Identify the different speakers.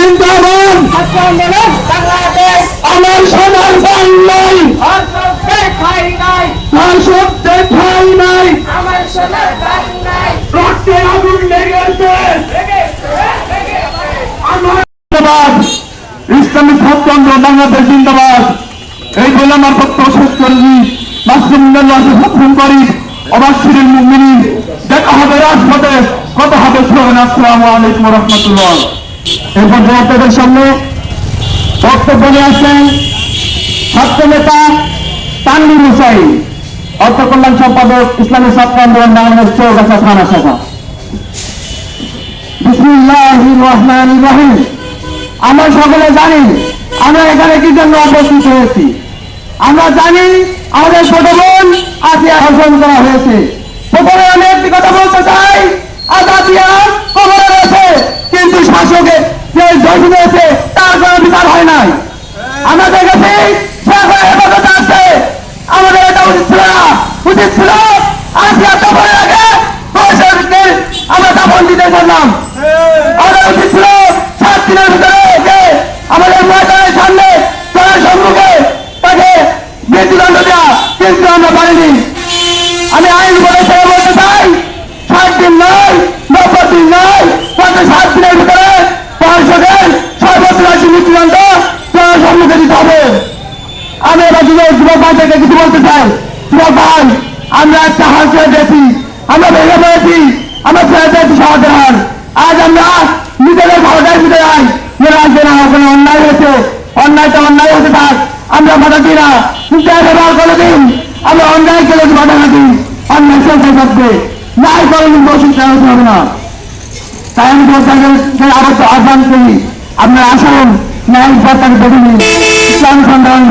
Speaker 1: জিন্দাবাদ। আমার সোনার বাংলায় আর সত্যি ঠাই নাই, রক্তের আগুন লেগেছে। ইসলামী ছাত্র আন্দোলন বাংলাদেশ জিন্দাবাদ। এই বলে আমার বক্তব্য শেষ করেছি। মাসুম করি অবাসিরের মুমিনি। দেখা হবে রাজপথে, কথা হবে স্লোগান। আসসালামু আলাইকুম রহমতুল্লাহ। এরপর আপনাদের সামনে বক্তব্য নিয়ে আসছেন ছাত্র নেতা তানভীর হুসাইন, অর্থ কল্যাণ সম্পাদক, ইসলামী ছাত্র আন্দোলন বাংলাদেশ চৌগাছা থানা শাখা। বিসমিল্লাহির রহমানির রহিম। আমরা সকলে জানি আমরা এখানে কি জন্য উপস্থিত হয়েছি। আমরা জানি আমাদের ছোট বোন আসিয়া ধর্ষণ করা হয়েছে। প্রথমে আমি একটি কথা বলতে চাই, আজ আসিয়া কবরে রয়েছে, কিন্তু শাসকে যে ধর্ষণ হয়েছে তার কোনো বিচার হয় নাই। আমরা দেখেছি হেফাজতে আছে। আমাদের এটা উচিত ছিল না, উচিত ছিল আসিয়া কবরের আগে আমরা দাফন দিতে পারলাম। আমাদের উচিত ছিল 7 দিনের ভিতরে আমাদের ময়দানের সামনে তার সম্মুখে তাকে মৃত্যুদণ্ড দেওয়া, কিন্তু আমরা পারিনি। আমি আইন বলে বলতে চাই, 7 দিন নয়, 90 দিন নয়, 7 দিনের ভিতরে পর্ষদের সর্বোচ্চ মৃত্যুদণ্ড তার সম্মুখে দিতে হবে। আমি এবার যুবক ভাই থেকে কিছু বলতে চাই। যুবক ভাই, আমরা একটা হাল ছেড়ে দিয়েছি, আমরা ভেঙে পড়েছি, আমরা ছেড়ে দিয়েছি সমাজের হাল। আজ আমরা নিজেদের ভালোটাই বুঝে যাই যে রাজ্যে না ওখানে অন্যায় হয়েছে, অন্যায়টা অন্যায় হতে থাক, আমরা বাধা দিই না। কিন্তু এবার কোনোদিন আমরা অন্যায় করে বাধা না দিই, অন্যায় চলতে থাকবে, ন্যায় কোনোদিন বসে চালাতে হবে না। তাই আমি আবার আহ্বান করি, আপনারা আসুন, ন্যায় সরকার দেখে নিন। ইসলামী সংগ্রাম